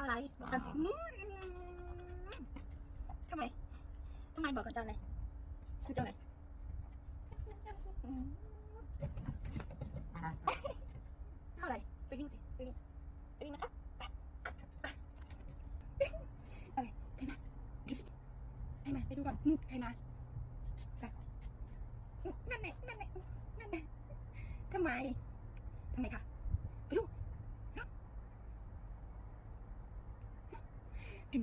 อะไรบอกกันทำไมบอกกันเจ้าไหนคือเจ้าไหนเท่าไหร่ไปวิ่งสิไปวิ่งนะคะอะไรใครมาดูสิใครมาไปดูก่อนใครมานั่นแหละทำไมคะไปดูดึง